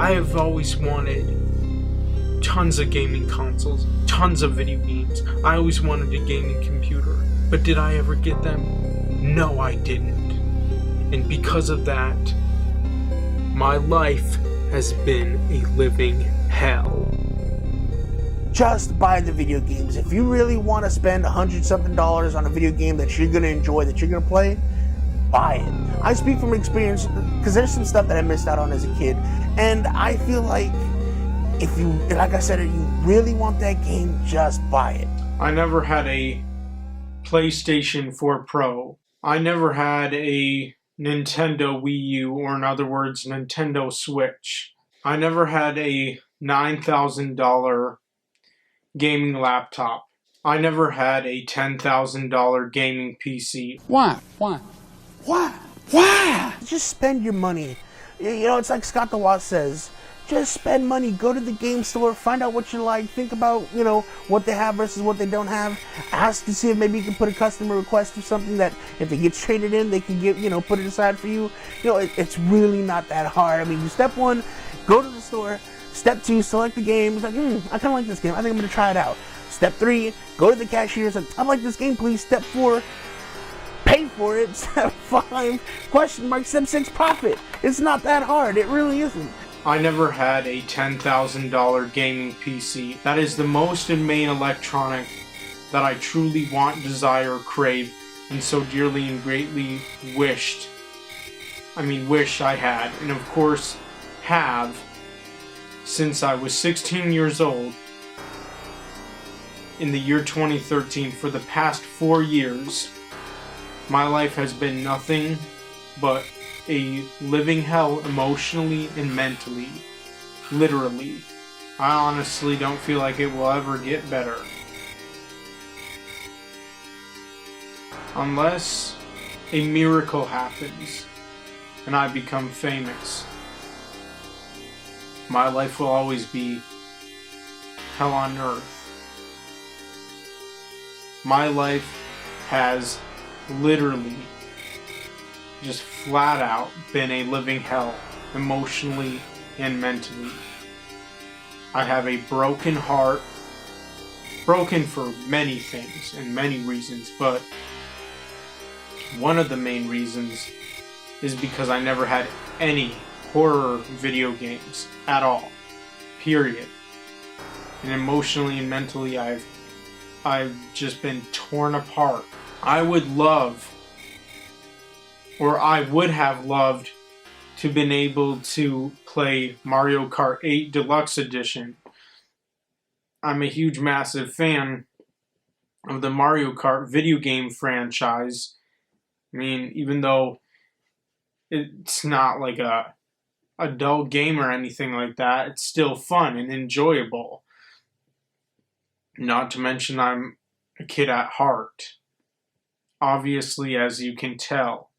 I have always wanted tons of gaming consoles, tons of video games. I always wanted a gaming computer. But did I ever get them? No, I didn't. And because of that, my life has been a living hell. Just buy the video games. If you really want to spend $100-something on a video game that you're going to enjoy, that you're going to play, buy it. I speak from experience because there's some stuff that I missed out on as a kid. And I feel like if you, like I said, if you really want that game, just buy it. I never had a PlayStation 4 Pro. I never had a Nintendo Wii U, or in other words, Nintendo Switch. I never had a $9,000 gaming laptop. I never had a $10,000 gaming PC. Why? Just spend your money. You know, it's like Scott the Wasp says, just spend money, go to the game store, find out what you like, think about, you know, what they have versus what they don't have. Ask to see if maybe you can put a customer request or something that if it gets traded in, they can get, you know, put it aside for you. You know, it's really not that hard. I mean, step 1, go to the store. Step 2, select the game. It's like, I kind of like this game. I think I'm going to try it out. Step 3, go to the cashier. It's like, I like this game, please. Step 4, pay for it. Step 5, question mark. Step 6, profit. It's not that hard. It really isn't. I never had a $10,000 gaming PC. That is the most and main electronic that I truly want, desire, crave, and so dearly and greatly wish I had, and of course have, since I was 16 years old in the year 2013. For the past 4 years, my life has been nothing but a living hell, emotionally and mentally. Literally. I honestly don't feel like it will ever get better. Unless a miracle happens and I become famous. My life will always be hell on earth. My life has literally, just flat out, been a living hell, emotionally and mentally. I have a broken heart, broken for many things and many reasons, but one of the main reasons is because I never had any horror video games at all, period. And emotionally and mentally I've just been torn apart. I would have loved to have been able to play Mario Kart 8 Deluxe Edition. I'm a huge, massive fan of the Mario Kart video game franchise. I mean, even though it's not like a adult game or anything like that, it's still fun and enjoyable. Not to mention I'm a kid at heart. Obviously, as you can tell.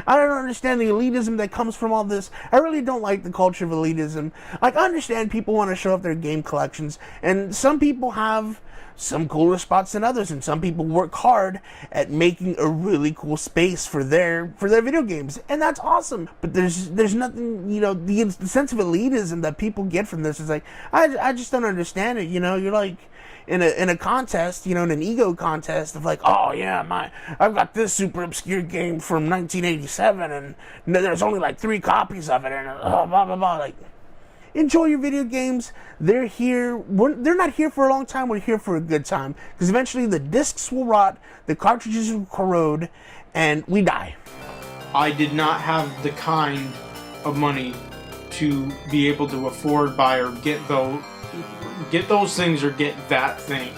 I don't understand the elitism that comes from all this. I really don't like the culture of elitism. Like, I understand people want to show off their game collections, and some people have some cooler spots than others, and some people work hard at making a really cool space for their video games, and that's awesome. But there's nothing, you know, the sense of elitism that people get from this is like, I just don't understand it. You know, you're like in a contest, you know, in an ego contest of like, oh yeah, I've got this super obscure game from 1987, and there's only like 3 copies of it, and blah blah blah. Like, enjoy your video games. They're here. They're not here for a long time. We're here for a good time, because eventually the discs will rot, the cartridges will corrode, and we die. I did not have the kind of money to be able to afford, buy, or get those things or get that thing.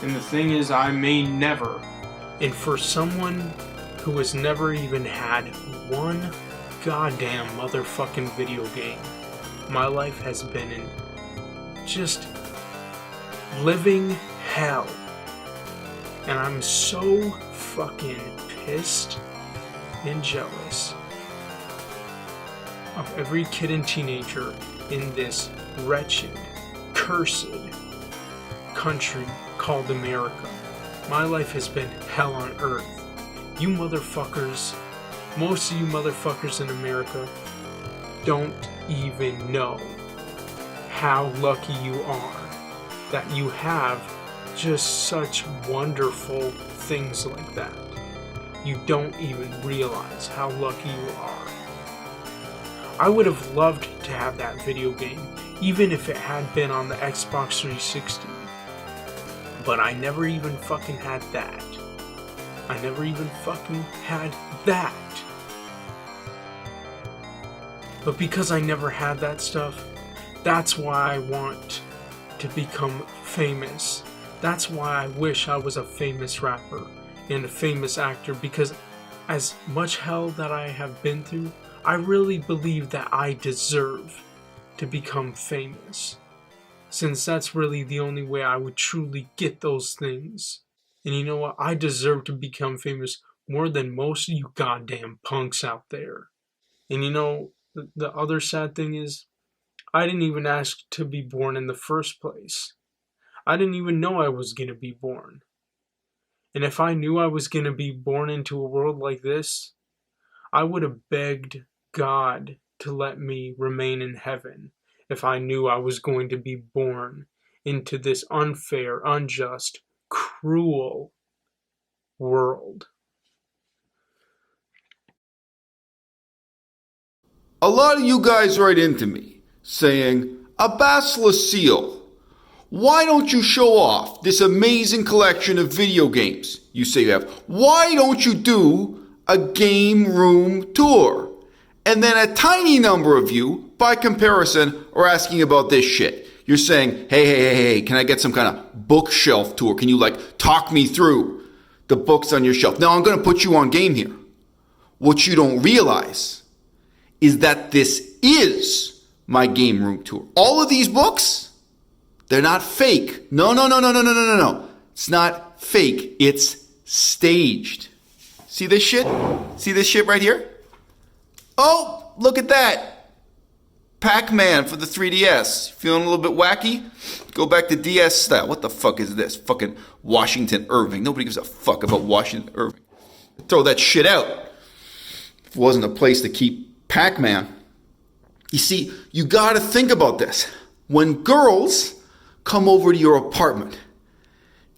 And the thing is, I may never. And for someone who has never even had one goddamn motherfucking video game, my life has been in just living hell. And I'm so fucking pissed and jealous of every kid and teenager in this wretched, cursed country called America. My life has been hell on earth, you motherfuckers, most of you motherfuckers in America don't even know how lucky you are that you have just such wonderful things like that. You don't even realize how lucky you are. I would have loved to have that video game, even if it had been on the Xbox 360. But I never even fucking had that. I never even fucking had that. But because I never had that stuff, that's why I want to become famous. That's why I wish I was a famous rapper and a famous actor, because as much hell that I have been through, I really believe that I deserve to become famous, since that's really the only way I would truly get those things. And you know what? I deserve to become famous more than most of you goddamn punks out there. And you know, the other sad thing is, I didn't even ask to be born in the first place. I didn't even know I was going to be born. And if I knew I was going to be born into a world like this, I would have begged God to let me remain in heaven if I knew I was going to be born into this unfair, unjust, cruel world. A lot of you guys write into me saying, à-bas-le-ciel, why don't you show off this amazing collection of video games you say you have? Why don't you do a game room tour? And then a tiny number of you, by comparison, are asking about this shit. You're saying, hey, can I get some kind of bookshelf tour? Can you talk me through the books on your shelf? Now I'm going to put you on game here. What you don't realize is that this is my game room tour. All of these books, they're not fake. No. It's not fake. It's staged. See this shit? See this shit right here? Oh, look at that. Pac-Man for the 3DS. Feeling a little bit wacky? Go back to DS style. What the fuck is this? Fucking Washington Irving. Nobody gives a fuck about Washington Irving. Throw that shit out. If it wasn't a place to keep Pac-Man. You see, you gotta think about this. When girls come over to your apartment,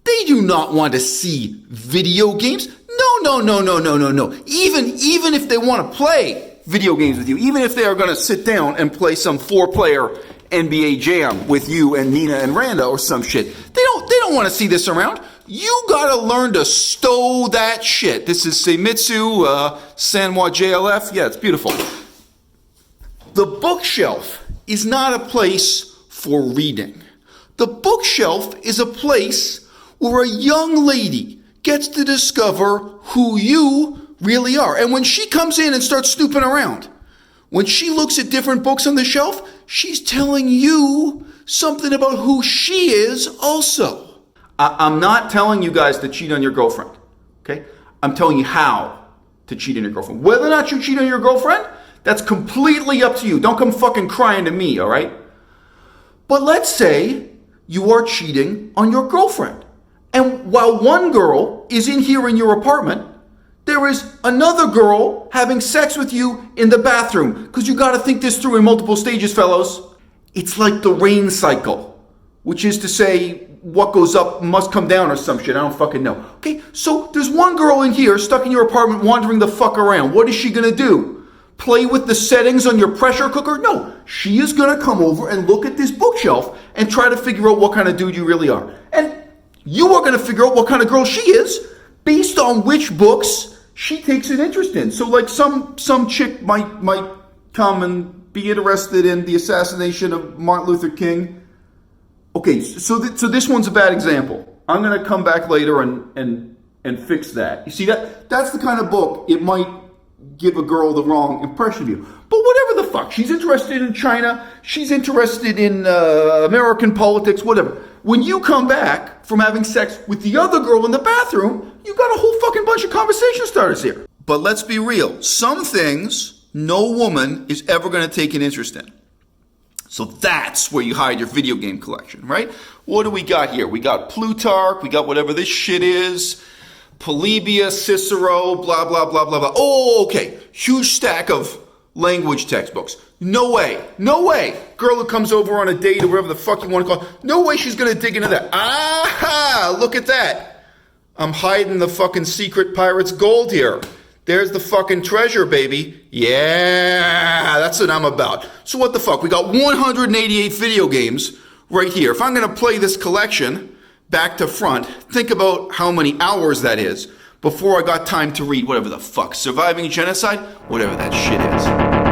they do not want to see video games. No. Even if they want to play video games with you, even if they are going to sit down and play some 4-player NBA Jam with you and Nina and Randa or some shit, they don't want to see this around. You gotta learn to stow that shit. This is Seimitsu, Sanwa JLF. Yeah, it's beautiful. The bookshelf is not a place for reading. The bookshelf is a place where a young lady gets to discover who you really are. And when she comes in and starts snooping around, when she looks at different books on the shelf, she's telling you something about who she is also. I'm not telling you guys to cheat on your girlfriend, okay? I'm telling you how to cheat on your girlfriend. Whether or not you cheat on your girlfriend, that's completely up to you. Don't come fucking crying to me, all right? But let's say you are cheating on your girlfriend. And while one girl is in here in your apartment, there is another girl having sex with you in the bathroom. Because you got to think this through in multiple stages, fellows. It's like the rain cycle, which is to say, what goes up must come down or some shit. I don't fucking know. Okay, so there's one girl in here stuck in your apartment wandering the fuck around. What is she going to do? Play with the settings on your pressure cooker? No, she is going to come over and look at this bookshelf and try to figure out what kind of dude you really are. And you are going to figure out what kind of girl she is based on which books she takes an interest in. So like some chick might come and be interested in the assassination of Martin Luther King. Okay, so this one's a bad example. I'm going to come back later and fix that. You see, that's the kind of book it might give a girl the wrong impression of you. But whatever the fuck, she's interested in China, she's interested in American politics, whatever. When you come back from having sex with the other girl in the bathroom, you got a whole fucking bunch of conversation starters here. But let's be real. Some things no woman is ever going to take an interest in. So that's where you hide your video game collection, right? What do we got here? We got Plutarch, we got whatever this shit is. Polybia, Cicero, blah, blah, blah, blah, blah. Oh, okay. Huge stack of language textbooks. No way. No way. Girl who comes over on a date or whatever the fuck you want to call it. No way she's going to dig into that. Aha! Look at that. I'm hiding the fucking secret pirate's gold here. There's the fucking treasure, baby. Yeah, that's what I'm about. So what the fuck? We got 188 video games right here. If I'm going to play this collection back to front, think about how many hours that is before I got time to read whatever the fuck, Surviving Genocide, whatever that shit is.